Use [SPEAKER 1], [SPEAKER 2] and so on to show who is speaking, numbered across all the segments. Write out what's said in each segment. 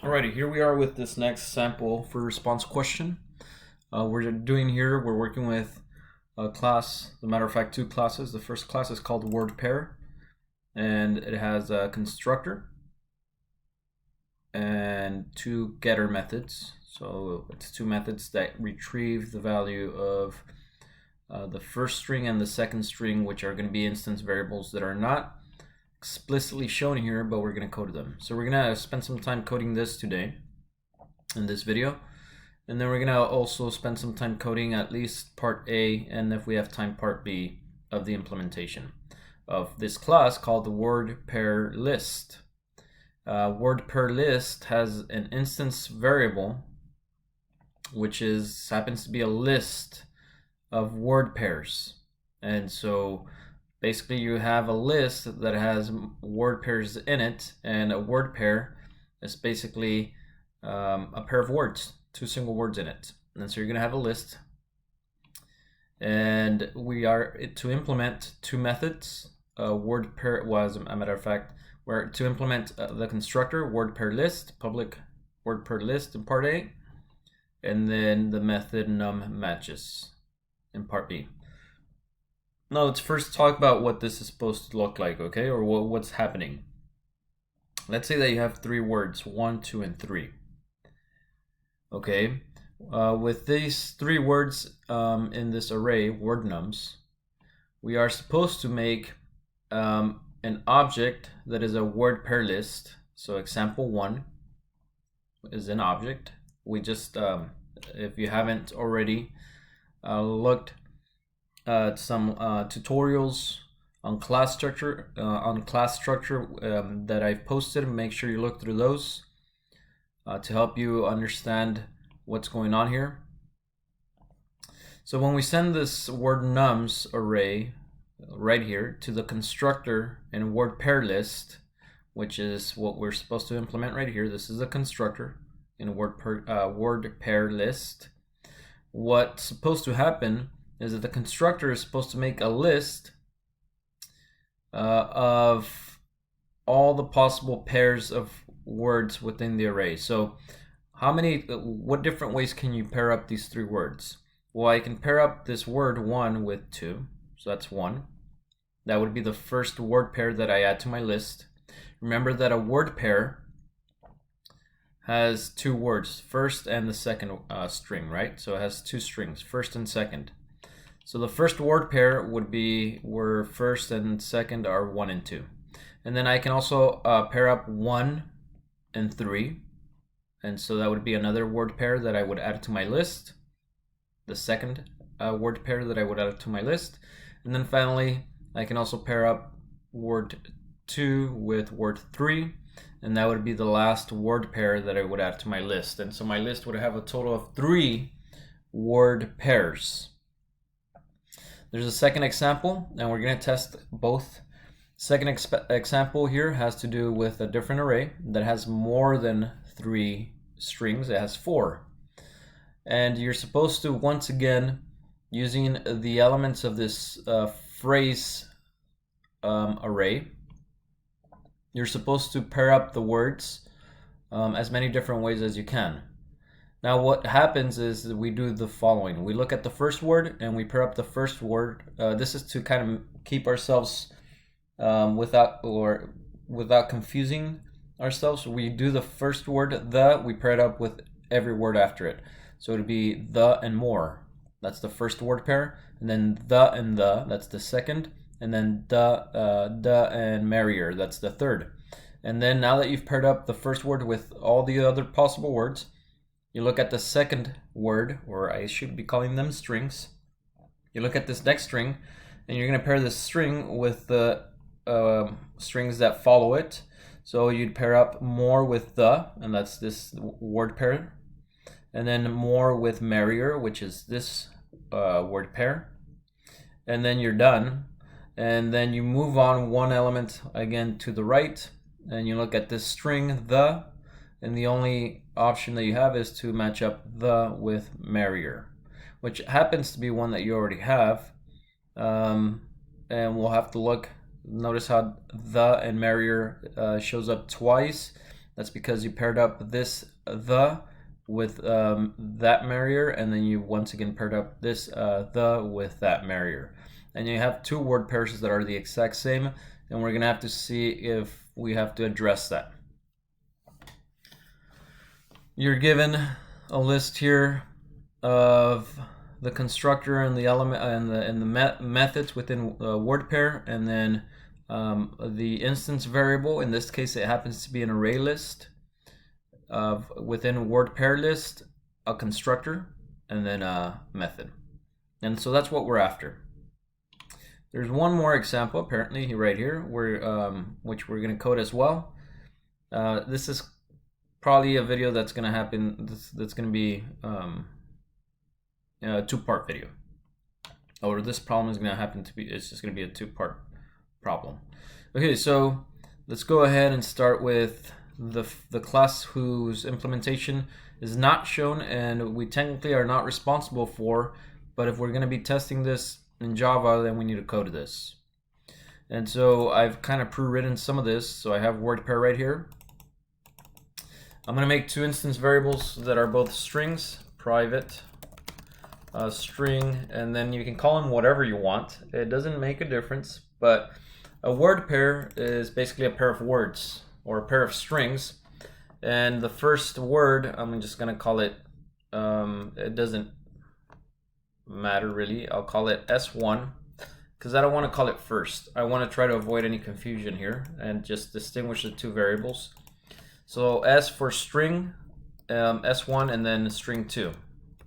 [SPEAKER 1] Alrighty, here we are with this next sample for response question. We're working with a class, as a matter of fact, two classes. The first class is called WordPair, and it has a constructor and two getter methods. So it's two methods that retrieve the value of the first string and the second string, which are going to be instance variables that are not explicitly shown here, but we're going to code them. So we're going to spend some time coding this today in this video, and then we're going to also spend some time coding at least part A, and if we have time, part B of the implementation of this class called the WordPairList. WordPairList has an instance variable which happens to be a list of word pairs, and so basically you have a list that has word pairs in it, and a word pair is basically a pair of words, two single words in it. And so you're going to have a list, and we are to implement two methods. Word pair was, a matter of fact, we're to implement the constructor WordPairList, public WordPairList in part A, and then the method num matches in part B. Now let's first talk about what this is supposed to look like, okay, or what's happening. Let's say that you have three words, 1, 2, and 3. Okay, with these three words in this array, word nums, we are supposed to make an object that is a word pair list. So example 1 is an object. We just, if you haven't already looked at some tutorials on class structure that I've posted, make sure you look through those to help you understand what's going on here. So when we send this word nums array right here to the constructor in WordPairList, which is what we're supposed to implement right here, this is a constructor in WordPairList. What's supposed to happen is that the constructor is supposed to make a list of all the possible pairs of words within the array. So what different ways can you pair up these three words? Well, I can pair up this word 1 with 2, so that's 1. That would be the first word pair that I add to my list. Remember that a word pair has two words, first and the second string, right? So it has two strings, first and second. So the first word pair would be where first and second are 1 and 2. And then I can also pair up 1 and 3. And so that would be another word pair that I would add to my list. The second word pair that I would add to my list. And then finally, I can also pair up word 2 with word 3. And that would be the last word pair that I would add to my list. And so my list would have a total of 3 word pairs. There's a second example, and we're going to test both. Second example here has to do with a different array that has more than 3 strings. It has 4. And you're supposed to, once again, using the elements of this phrase array, you're supposed to pair up the words as many different ways as you can. Now what happens is that we do the following. We look at the first word and we pair up the first word. This is to kind of keep ourselves without confusing ourselves. We do the first word, we pair it up with every word after it. So it would be the and more. That's the first word pair. And then the and that's the second. And then the and merrier, that's the third. And then now that you've paired up the first word with all the other possible words, you look at the second word, or I should be calling them strings. You look at this next string, and you're going to pair this string with the strings that follow it. So you'd pair up more with the, and that's this word pair, and then more with merrier, which is this word pair, and then you're done. And then you move on one element again to the right, and you look at this string, the, and the only option that you have is to match up the with merrier, which happens to be one that you already have. And we'll have to notice how the and merrier shows up twice That's because you paired up this the with that marrier, and then you once again paired up this the with that marrier. And you have two word pairs that are the exact same, and we're gonna have to see if we have to address that. You're given a list here of the constructor and the element and the methods within WordPair, and then the instance variable. In this case, it happens to be an array list within WordPairList, a constructor, and then a method. And so that's what we're after. There's one more example apparently right here, which we're going to code as well. This is probably a video that's going to happen. That's going to be a two-part video. Or this problem is going to happen to be. It's just going to be a two-part problem. Okay, so let's go ahead and start with the class whose implementation is not shown and we technically are not responsible for. But if we're going to be testing this in Java, then we need to code this. And so I've kind of pre-written some of this. So I have WordPair right here. I'm going to make two instance variables that are both strings, private string, and then you can call them whatever you want. It doesn't make a difference, but a word pair is basically a pair of words or a pair of strings. And the first word, I'm just going to call it, it doesn't matter really, I'll call it S1 because I don't want to call it first. I want to try to avoid any confusion here and just distinguish the two variables. So S for string, S1, and then string 2,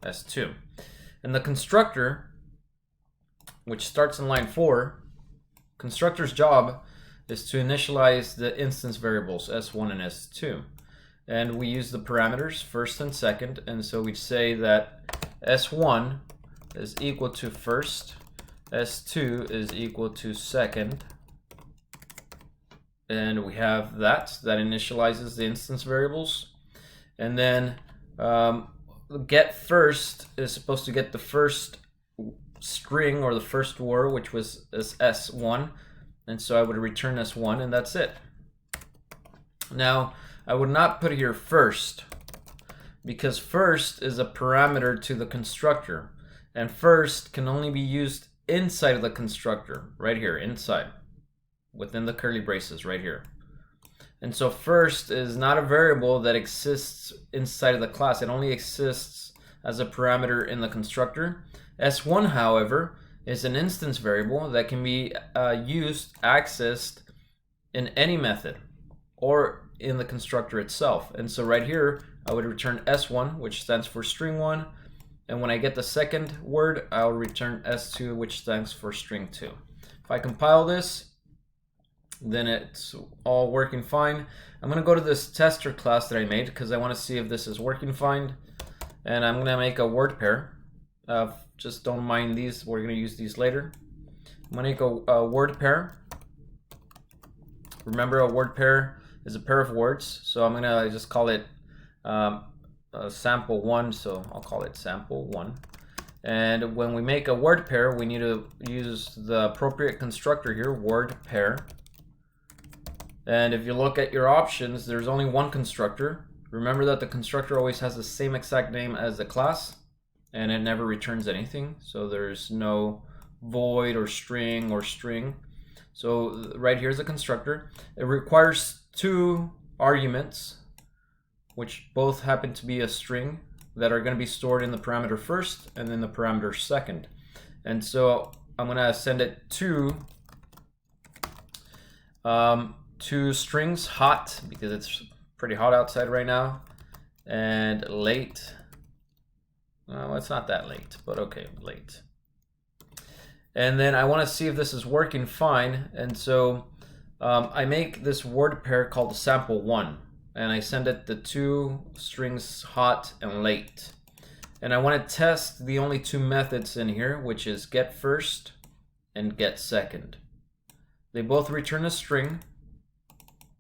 [SPEAKER 1] S2. And the constructor, which starts in line 4, constructor's job is to initialize the instance variables S1 and S2. And we use the parameters first and second, and so we say that S1 is equal to first, S2 is equal to second, and we have that initializes the instance variables. And then get first is supposed to get the first string or the first word, which was S1, and so I would return S1, and that's it. Now I would not put here first because first is a parameter to the constructor, and first can only be used inside of the constructor, right here, inside, within the curly braces, right here. And so first is not a variable that exists inside of the class. It only exists as a parameter in the constructor. S1, however, is an instance variable that can be accessed in any method or in the constructor itself. And so right here, I would return S1, which stands for string 1. And when I get the second word, I'll return S2, which stands for string 2. If I compile this, then it's all working fine. I'm going to go to this tester class that I made because I want to see if this is working fine. And I'm going to make a word pair. Just don't mind these. We're going to use these later. I'm going to make a word pair. Remember, a word pair is a pair of words. So I'm going to just call it sample 1. So I'll call it sample 1. And when we make a word pair, we need to use the appropriate constructor here, word pair. And if you look at your options, there's only one constructor. Remember that the constructor always has the same exact name as the class, and it never returns anything. So there's no void or string or string. So right here's the constructor. It requires two arguments, which both happen to be a string, that are going to be stored in the parameter first and then the parameter second. And so I'm going to send it to two strings, hot, because it's pretty hot outside right now, and late. Well, it's not that late, but okay, late. And then I want to see if this is working fine, and so I make this word pair called sample 1, and I send it the two strings, hot and late. And I want to test the only two methods in here, which is get first and get second. They both return a string,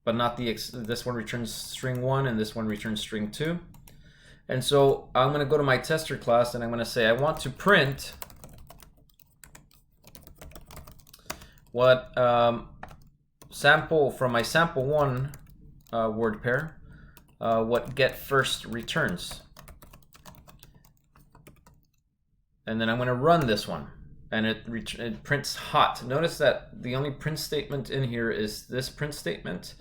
[SPEAKER 1] but not this one returns string 1 and this one returns string 2. And so I'm going to go to my tester class and I'm going to say I want to print what sample from my sample 1 word pair. what get first returns. And then I'm going to run this one, and it prints hot. Notice that the only print statement in here is this print statement,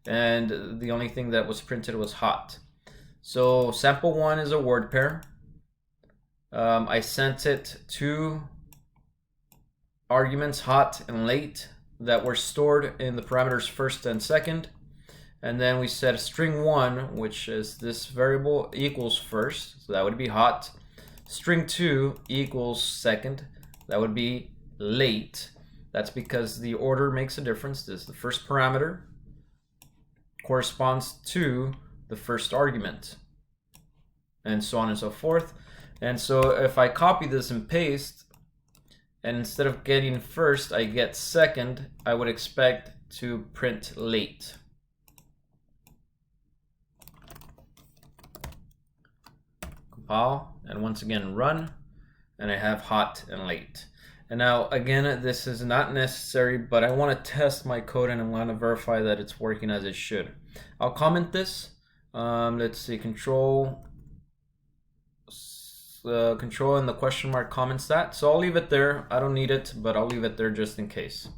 [SPEAKER 1] and the only thing that was printed was hot. So sample 1 is a word pair. I sent it 2 arguments, hot and late, that were stored in the parameters first and second. And then we set string 1, which is this variable, equals first, so that would be hot. String 2 equals second, that would be late. That's because the order makes a difference. This is the first parameter corresponds to the first argument, and so on and so forth. And so if I copy this and paste, and instead of getting first I get second, I would expect to print late. Compile, and once again run, and I have hot and late. And now again, this is not necessary, but I want to test my code and I want to verify that it's working as it should. I'll comment this. Let's see, control and the question mark comments that. So I'll leave it there. I don't need it, but I'll leave it there just in case.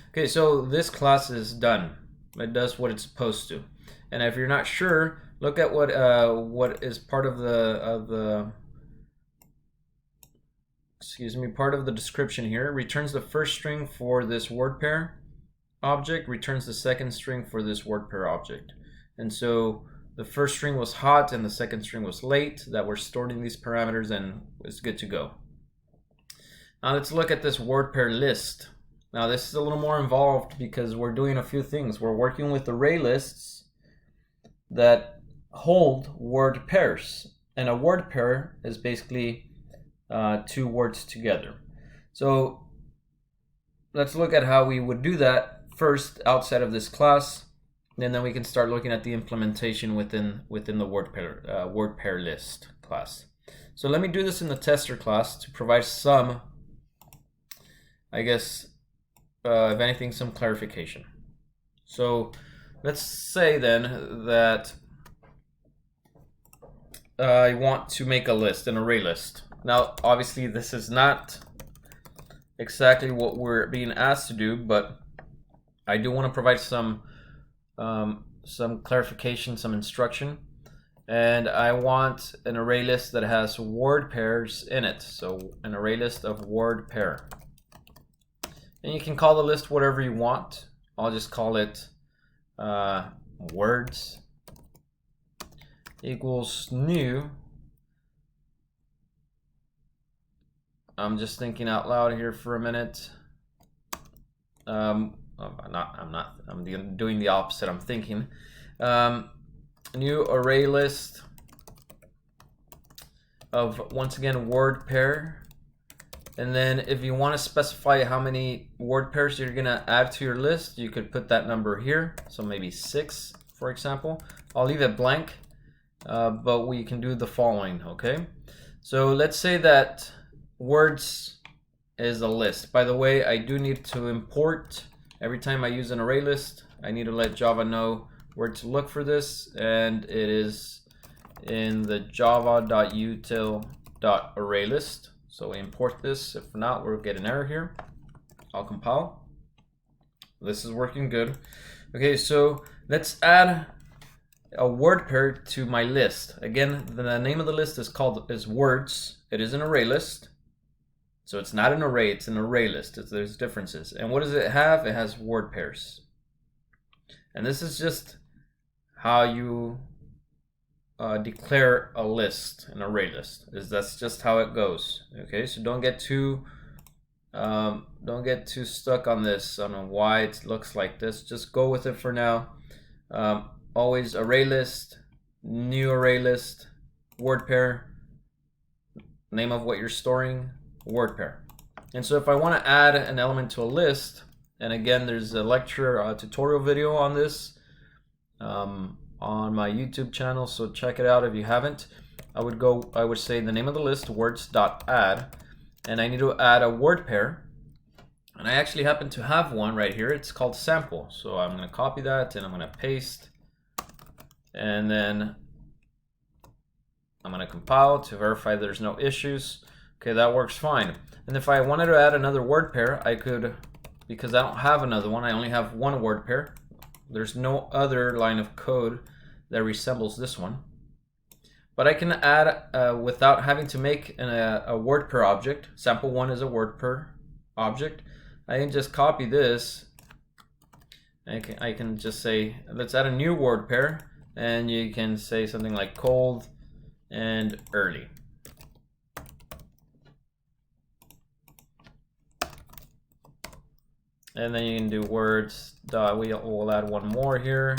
[SPEAKER 1] Okay, so this class is done. It does what it's supposed to. And if you're not sure, look at what is part of the part of the description here. It returns the first string for this word pair object, returns the second string for this word pair object. And so the first string was hot and the second string was late, that were stored in these parameters, and it's good to go. Now let's look at this WordPairList. Now this is a little more involved because we're doing a few things. We're working with array lists that hold word pairs, and a word pair is basically 2 words together. So let's look at how we would do that first outside of this class, and then we can start looking at the implementation within the WordPairList class. So let me do this in the tester class to provide some, I guess, if anything, some clarification. So let's say then that I want to make a list, an array list. Now, obviously, this is not exactly what we're being asked to do, but I do want to provide some clarification, some instruction, and I want an array list that has word pairs in it. So an array list of word pair, and you can call the list whatever you want. I'll just call it words equals new. I'm just thinking out loud here for a minute. I'm doing the opposite. I'm thinking new array list of, once again, word pair. And then if you want to specify how many word pairs you're gonna add to your list, you could put that number here. So maybe 6, for example. I'll leave it blank, but we can do the following. Okay, so let's say that words is a list. By the way, I do need to import every time I use an array list. I need to let Java know where to look for this, and it is in the java.util.ArrayList. So we import this. If not, we'll get an error here. I'll compile. This is working good. Okay, so let's add a word pair to my list. Again, the name of the list is words. It is an array list. So it's not an array, it's an array list. There's differences. And what does it have? It has word pairs. And this is just how you declare a list, an array list. That's just how it goes. Okay, so don't get too stuck on this. I don't know why it looks like this. Just go with it for now. Always array list, new array list, word pair, name of what you're storing, word pair. And so if I want to add an element to a list, and again, there's a lecture tutorial video on this on my YouTube channel, so check it out if you haven't. I would say the name of the list, words.add, and I need to add a word pair, and I actually happen to have one right here. It's called sample, so I'm going to copy that and I'm going to paste and then I'm going to compile to verify there's no issues. Okay, that works fine. And if I wanted to add another word pair, I could, because I don't have another one, I only have one word pair. There's no other line of code that resembles this one. But I can add without having to make a word pair object. Sample 1 is a word pair object. I can just copy this. I can just say, let's add a new word pair, and you can say something like cold and early. And then you can do words. We'll add one more here,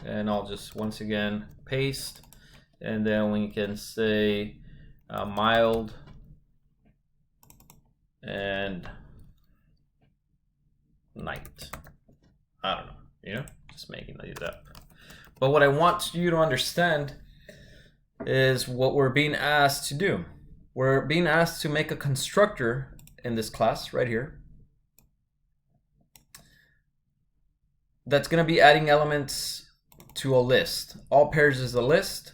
[SPEAKER 1] and I'll just once again paste. And then we can say mild and night. I don't know, just making these up. But what I want you to understand is what we're being asked to do. We're being asked to make a constructor in this class right here that's going to be adding elements to a list. All pairs is a list,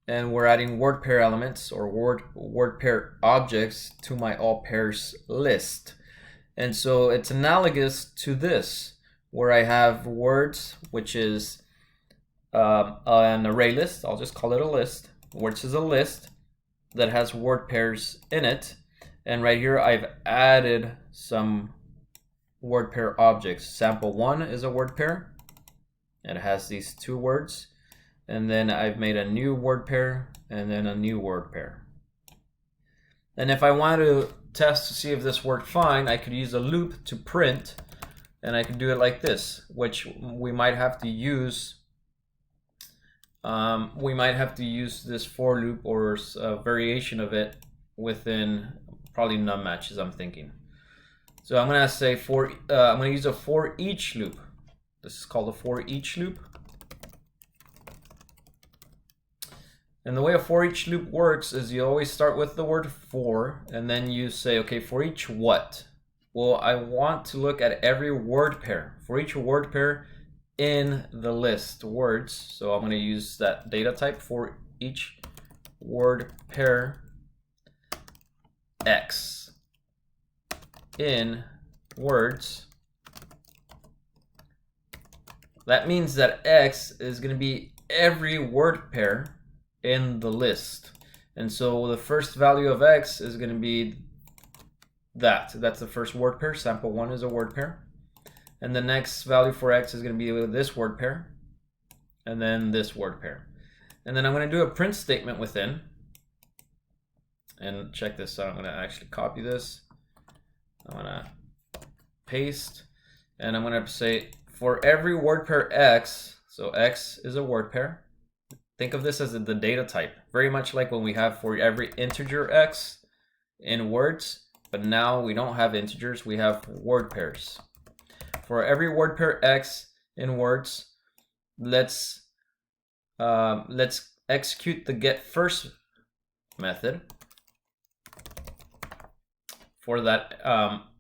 [SPEAKER 1] and we're adding word pair elements or word pair objects to my all pairs list. And so it's analogous to this, where I have words, which is an array list. I'll just call it a list, which is a list that has word pairs in it. And right here, I've added some word pair objects. Sample 1 is a word pair. It has these two words. And then I've made a new word pair and then a new word pair. And if I want to test to see if this worked fine, I could use a loop to print, and I could do it like this, which we might have to use. We might have to use this for loop or a variation of it within probably num matches, I'm thinking. So I'm gonna say I'm gonna use a for each loop. This is called a for each loop. And the way a for each loop works is you always start with the word for, and then you say, okay, for each what? Well, I want to look at every word pair, for each word pair in the list words. So I'm going to use that data type for each word pair X in words. That means that X is going to be every word pair in the list. And so the first value of X is going to be that's the first word pair. Sample 1 is a word pair. And the next value for X is going to be this word pair, and then this word pair. And then I'm going to do a print statement within. And check this out. I'm going to actually copy this. I'm going to paste, and I'm going to say for every word pair X, so X is a word pair. Think of this as the data type, very much like when we have for every integer X in words, but now we don't have integers, we have word pairs. For every word pair X in words, let's execute the get first method for that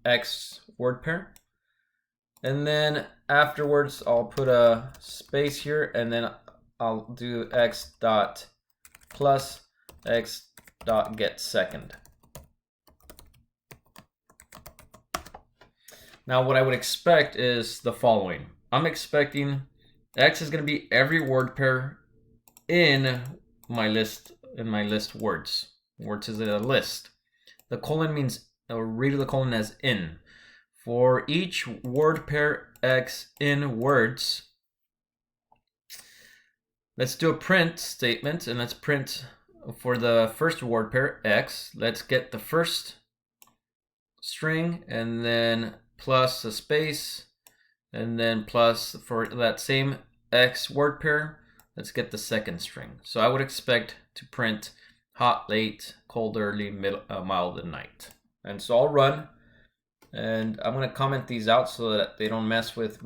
[SPEAKER 1] X word pair. And then afterwards, I'll put a space here, and then I'll do X dot plus X dot get second. Now what I would expect is the following. I'm expecting X is going to be every word pair in my list words. Words is a list. The colon means, read the colon as in. For each word pair X in words, let's do a print statement, and let's print for the first word pair X. Let's get the first string, and then plus a space, and then plus for that same X word pair, let's get the second string. So I would expect to print hot, late, cold, early, mild, and night. And so I'll run, and I'm going to comment these out so that they don't mess with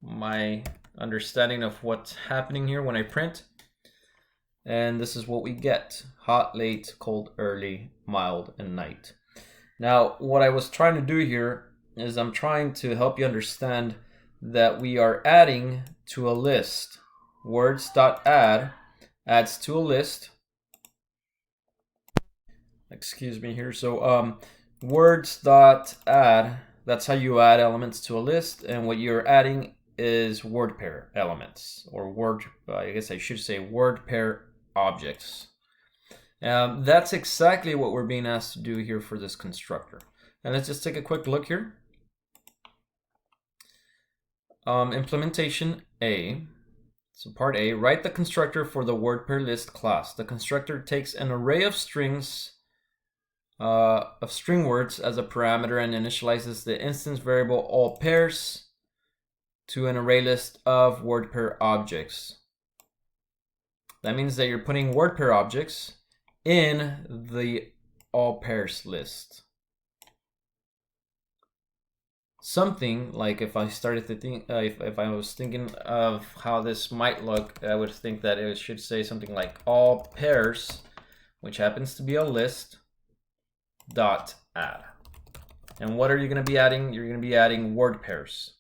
[SPEAKER 1] my understanding of what's happening here when I print. And this is what we get: hot, late, cold, early, mild, and night. Now, what I was trying to do here is I'm trying to help you understand that we are adding to a list. words.add adds to a list. Excuse me here. So words.add, that's how you add elements to a list, and what you're adding is WordPair elements, or I guess I should say WordPair objects. That's exactly what we're being asked to do here for this constructor. And let's just take a quick look here. Implementation A. So part A, write the constructor for the WordPairList class. The constructor takes an array of strings, of string words as a parameter and initializes the instance variable all pairs to an array list of WordPair objects. That means that you're putting WordPair objects in the all pairs list. Something like, if I started to think, if I was thinking of how this might look, I would think that it should say something like all pairs, which happens to be a list, dot add. And what are you going to be adding? You're going to be adding word pairs.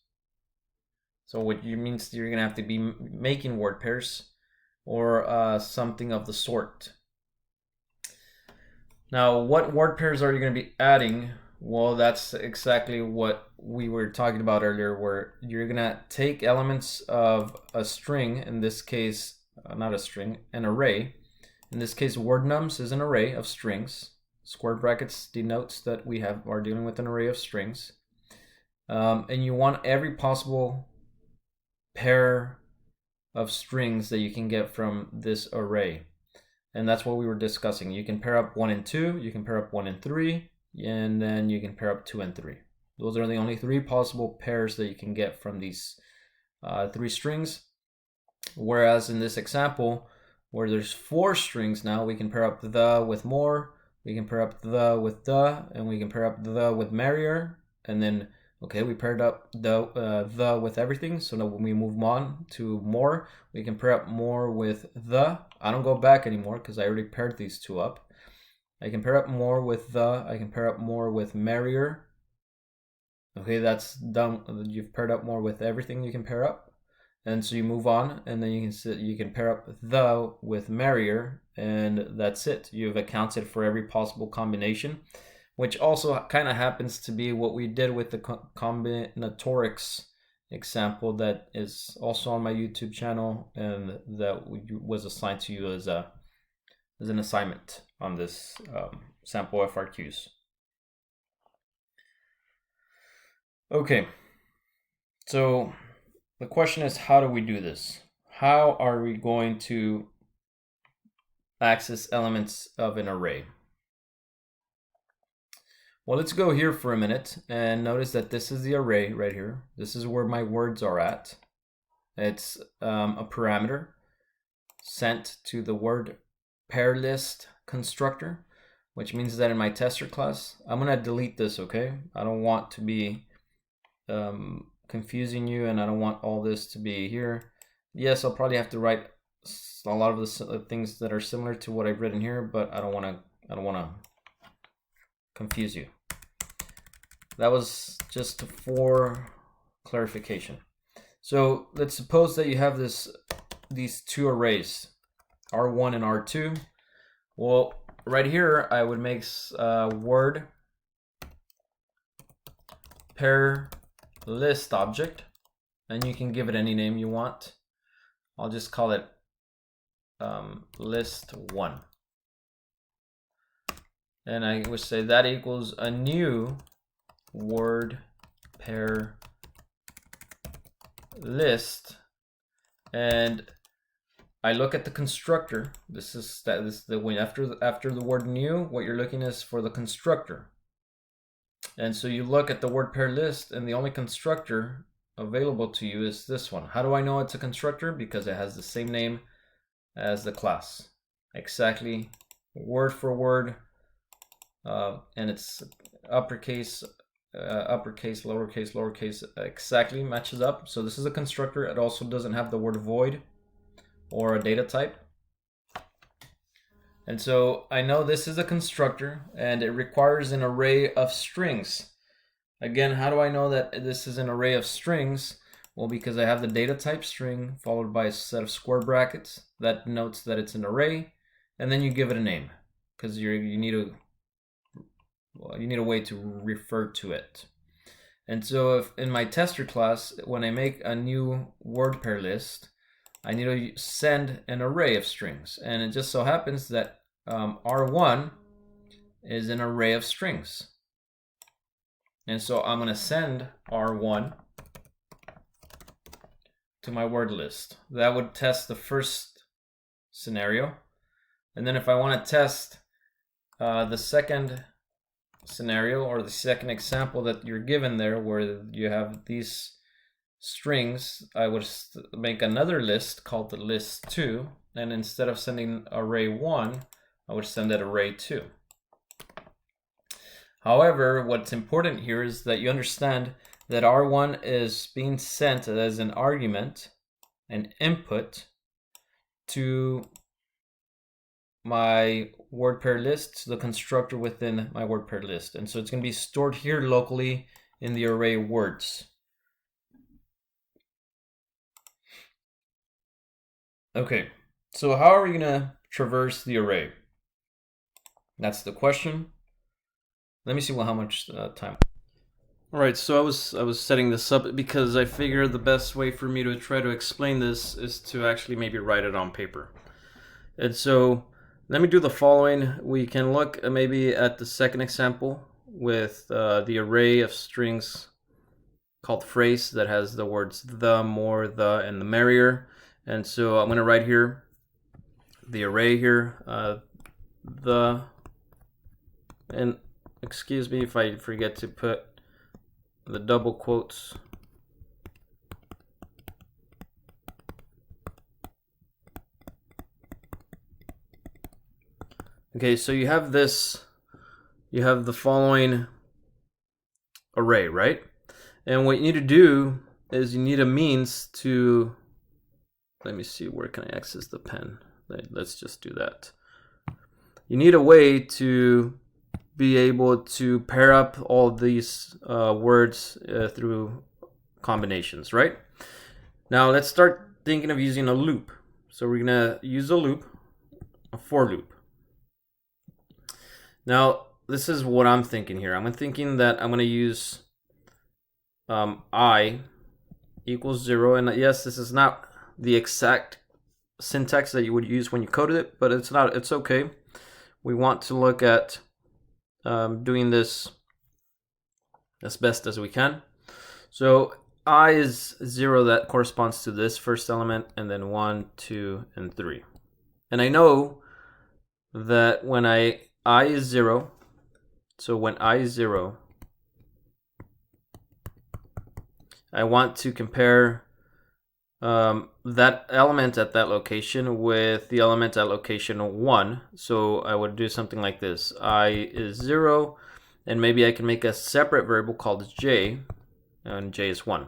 [SPEAKER 1] So what you means you're going to have to be making word pairs or something of the sort. Now, what word pairs are you going to be adding? Well, that's exactly what we were talking about earlier, where you're going to take elements of a string, in this case, not a string, an array. In this case, word nums is an array of strings. Square brackets denotes that we are dealing with an array of strings. And you want every possible pair of strings that you can get from this array. And that's what we were discussing. You can pair up 1 and 2, you can pair up 1 and 3, and then you can pair up 2 and 3. Those are the only 3 possible pairs that you can get from these 3 strings. Whereas in this example, where there's 4 strings now, we can pair up the with more, we can pair up the with the, and we can pair up the with merrier, and then okay, we paired up the with everything. So now when we move on to more, we can pair up more with the. I don't go back anymore because I already paired these 2 up. I can pair up more with the. I can pair up more with merrier. Okay, that's done. You've paired up more with everything you can pair up. And so you move on, and then you can pair up the with merrier, and that's it. You've accounted for every possible combination, which also kind of happens to be what we did with the combinatorics example that is also on my YouTube channel, and that was assigned to you as an assignment on this sample FRQs. Okay, so the question is, how do we do this? How are we going to access elements of an array? Well, let's go here for a minute and notice that this is the array right here. This is where my words are at. It's a parameter sent to the WordPairList constructor, which means that in my tester class, I'm going to delete this, okay? I don't want to be confusing you, and I don't want all this to be here. Yes, I'll probably have to write a lot of the things that are similar to what I've written here, but I don't want to confuse you. That was just for clarification. So let's suppose that you have these 2 arrays, R1 and R2. Well, right here I would make word pair list object, and you can give it any name you want. I'll just call it list1. And I would say that equals a new word pair list, and I look at the constructor. This is the when after the word new, what you're looking is for the constructor. And so you look at the word pair list, and the only constructor available to you is this one. How do I know it's a constructor? Because it has the same name as the class, exactly word for word. And it's uppercase, lowercase, lowercase, exactly matches up. So this is a constructor. It also doesn't have the word void or a data type. And so I know this is a constructor, and it requires an array of strings. Again, how do I know that this is an array of strings? Well, because I have the data type string followed by a set of square brackets that denotes that it's an array, and then you give it a name because you need a way to refer to it. And so if in my tester class, when I make a new WordPairList, I need to send an array of strings. And it just so happens that R1 is an array of strings. And so I'm going to send R1 to my word list. That would test the first scenario. And then if I want to test the second scenario or the second example that you're given there where you have these strings, I would make another list called the list 2, and instead of sending array 1, I would send it array 2. However, what's important here is that you understand that R1 is being sent as an argument, an input to my WordPairList, the constructor within my WordPairList. And so it's going to be stored here locally in the array words. Okay, so how are we going to traverse the array? That's the question. Let me see how much time. All right, so I was setting this up because I figured the best way for me to try to explain this is to actually maybe write it on paper. And so let me do the following. We can look maybe at the second example with the array of strings called phrase that has the words the, more, the, and the merrier. And so I'm going to write here the array here, the, and excuse me if I forget to put the double quotes. Okay, so you have this, you have the following array, right? And what you need to do is you need a means to, let me see, where can I access the pen? Let's just do that. You need a way to be able to pair up all these words through combinations, right? Now let's start thinking of using a loop. So we're gonna use a loop, a for loop. Now this is what I'm thinking here. I'm thinking that I'm gonna use I equals 0, and yes, this is not the exact syntax that you would use when you coded it, but it's okay. We want to look at doing this as best as we can. So I is 0, that corresponds to this first element, and then 1, 2, and 3. And I know that when I is 0, so when I is 0, I want to compare that element at that location with the element at location 1. So I would do something like this. I is 0, and maybe I can make a separate variable called j, and j is 1.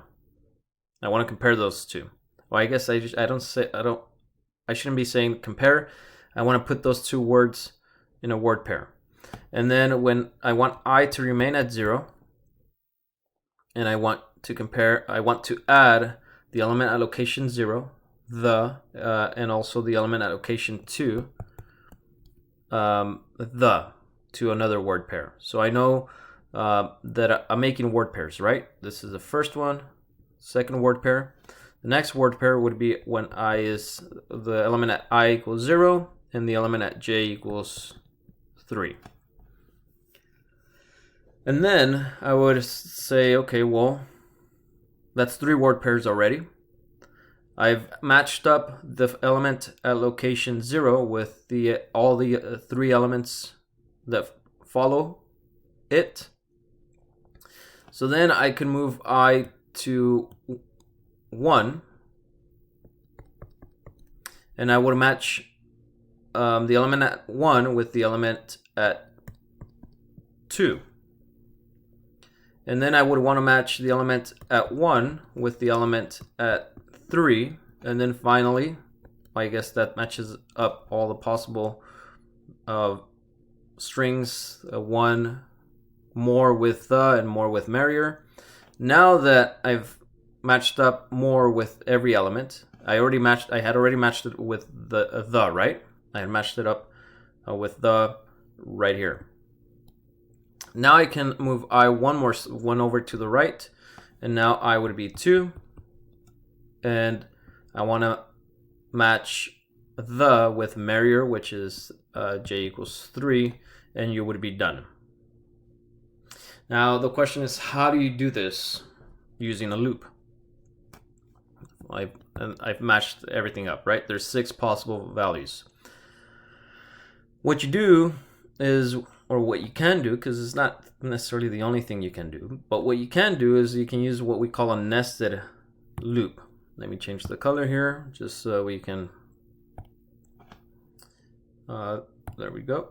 [SPEAKER 1] I want to compare those two. Well, I guess I shouldn't be saying compare. I want to put those two words in a word pair. And then when I want I to remain at 0, and I want to add the element at location 0, the, and also the element at location 2, the, to another word pair. So I know that I'm making word pairs, right? This is the first one, second word pair. The next word pair would be when I is, the element at I equals 0, and the element at j equals 3. And then I would say, okay, well, that's 3 word pairs already. I've matched up the element at location 0 with all the 3 elements that follow it. So then I can move I to 1, and I would match the element at 1 with the element at 2. And then I would want to match the element at 1 with the element at 3. And then finally, I guess that matches up all the possible strings, 1 more with the and more with merrier. Now that I've matched up more with every element. I had already matched it with the right. I had matched it up with the right here. Now I can move I one over to the right, and now I would be 2, and I want to match the with Merrier, which is j equals 3, and you would be done. Now the question is, how do you do this using a loop? I've matched everything up, right? There's 6 possible values. What you do is, or what you can do, because it's not necessarily the only thing you can do, but what you can do is you can use what we call a nested loop. Let me change the color here just so we can, there we go.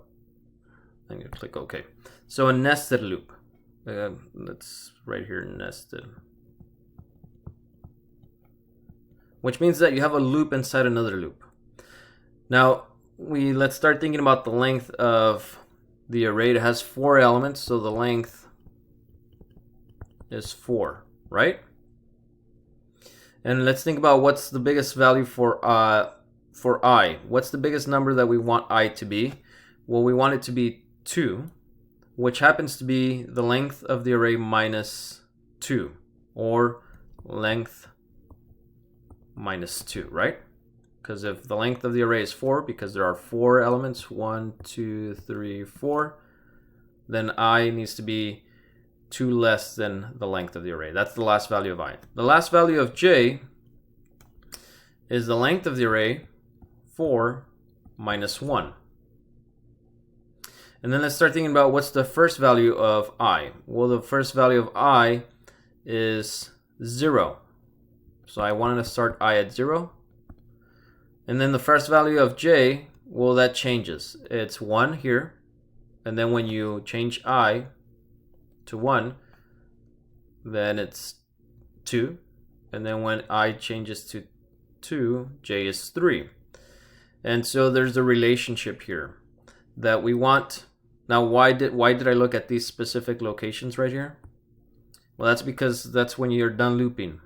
[SPEAKER 1] I'm going to click OK. So a nested loop. Let's right here, nested. Which means that you have a loop inside another loop. Now, let's start thinking about the length of the array. It has 4 elements, so the length is 4, right? And let's think about what's the biggest value for I. What's the biggest number that we want I to be? Well, we want it to be 2, which happens to be the length of the array minus 2, or length minus 2, right? Because if the length of the array is 4, because there are 4 elements, 1, 2, 3, 4, then I needs to be 2 less than the length of the array. That's the last value of I. The last value of j is the length of the array, 4 minus 1. And then let's start thinking about what's the first value of I. Well, the first value of I is 0. So I wanted to start I at 0. And then the first value of j, well, that changes. It's 1 here. And then when you change I to 1, then it's 2. And then when I changes to 2, j is 3. And so there's a relationship here that we want. Now, why did I look at these specific locations right here? Well, that's because that's when you're done looping.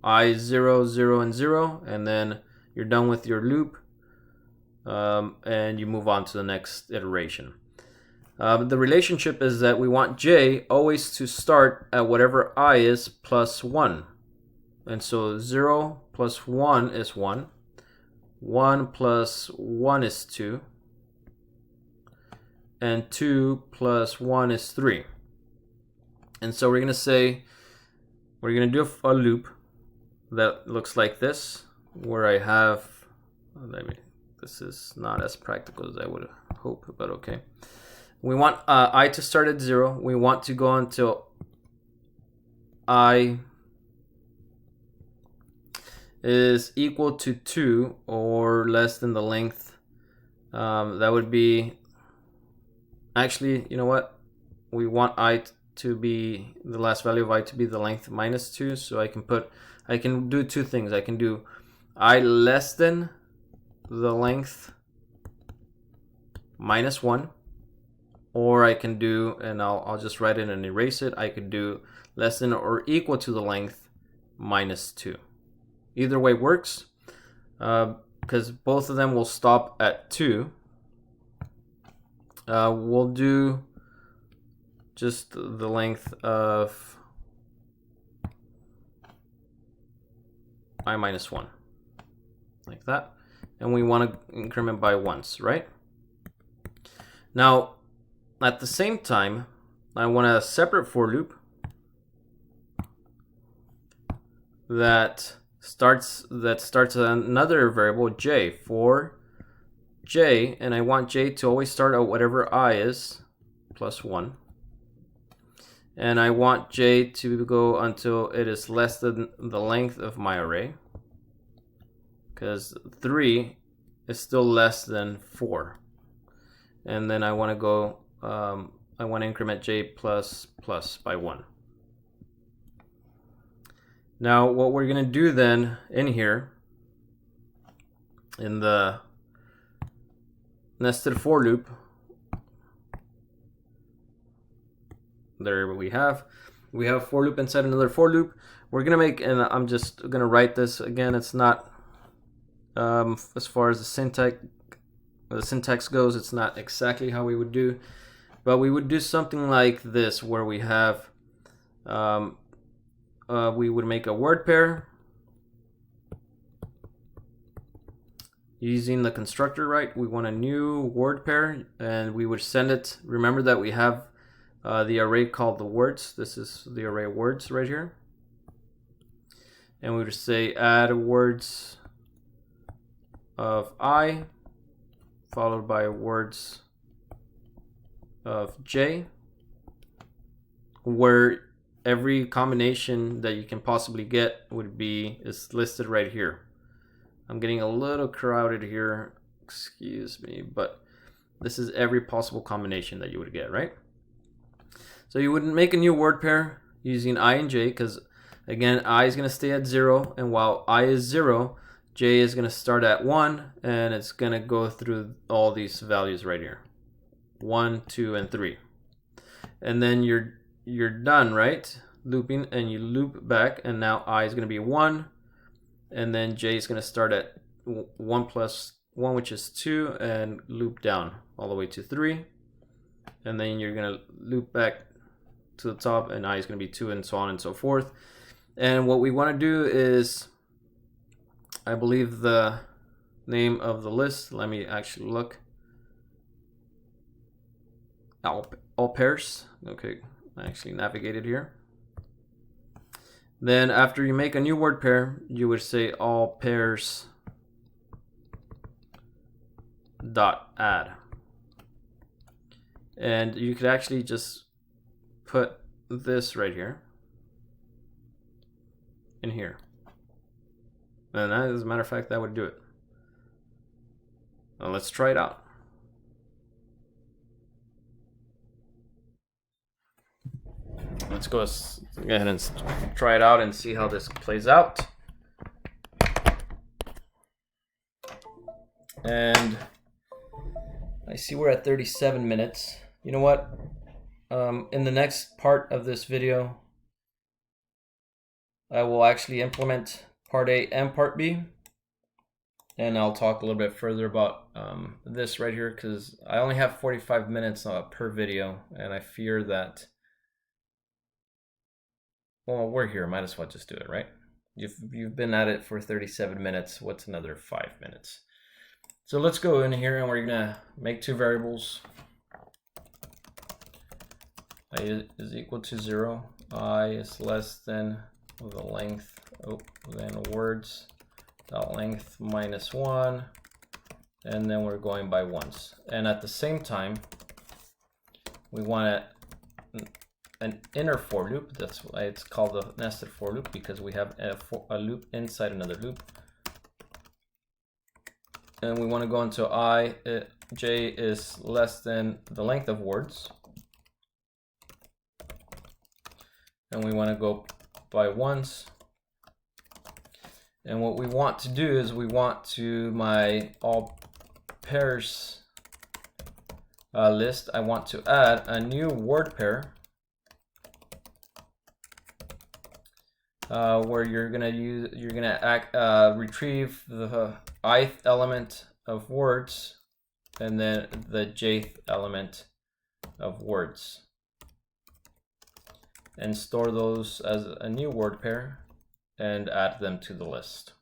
[SPEAKER 1] I 0, 0, and 0, and then you're done with your loop, and you move on to the next iteration. The relationship is that we want j always to start at whatever I is plus 1. And so 0 plus 1 is 1. 1 plus 1 is 2. And 2 plus 1 is 3. And so we're going to do a loop that looks like this, where I have, this is not as practical as I would hope, but okay. We want I to start at 0. We want to go until I is equal to 2 or less than the length. That would be, actually, you know what? We want I to be, the last value of I to be the length minus 2. So I can do 2 things. I can do I less than the length minus 1, or I can do, and I'll just write it and erase it, I could do less than or equal to the length minus 2. Either way works, because both of them will stop at 2. We'll do just the length of I minus 1, like that. And we want to increment by once, right? Now, at the same time, I want a separate for loop that starts another variable j, for j, and I want j to always start at whatever I is plus 1. And I want j to go until it is less than the length of my array, because 3 is still less than 4. And then I want to go, I want to increment j plus plus by 1. Now what we're going to do then in here, in the nested for loop, there we have, We have a for loop inside another for loop. We're gonna make, and I'm just gonna write this again. It's not as far as the syntax goes, it's not exactly how we would do, but we would do something like this, where we have we would make a word pair using the constructor, right? We want a new word pair, and we would send it. Remember that we have the array called the words. This is the array of words right here, and we would say add words of I followed by words of J, where every combination that you can possibly get is listed right here. I'm getting a little crowded here, excuse me, but this is every possible combination that you would get, right? So you would make a new word pair using I and J, because again, I is going to stay at 0, and while I is 0, J is going to start at 1, and it's going to go through all these values right here, 1, 2, and 3. And then you're done, right? Looping, and you loop back, and now I is going to be 1, and then J is going to start at 1 plus 1, which is 2, and loop down all the way to 3. And then you're going to loop back to the top, and I is going to be 2, and so on and so forth. And what we want to do is, I believe the name of the list, let me actually look. All pairs. Okay, I actually navigated here. Then after you make a new word pair, you would say all pairs dot add. And you could actually just put this right here in here. And that, as a matter of fact, that would do it. Now let's try it out. Let's go ahead and try it out and see how this plays out. And I see we're at 37 minutes. You know what? In the next part of this video, I will actually implement part A and part B, and I'll talk a little bit further about this right here, because I only have 45 minutes per video, and I fear that, well, we're here, might as well just do it, right? You've been at it for 37 minutes, what's another 5 minutes? So let's go in here, and we're gonna make two variables. I is equal to 0, I is less than the length, then words dot length minus 1, and then we're going by ones. And at the same time, we want an inner for loop. That's why it's called a nested for loop, because we have a loop inside another loop. And we want to go into J is less than the length of words, and we want to go by ones. And what we want to do is we want to my all pairs list, I want to add a new word pair where you're gonna retrieve the ith element of words and then the jth element of words, and store those as a new word pair and add them to the list.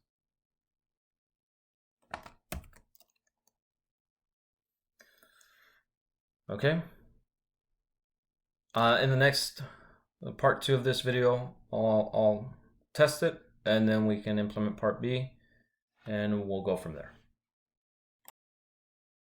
[SPEAKER 1] Okay. In the next part 2 of this video, I'll test it, and then we can implement part B, and we'll go from there.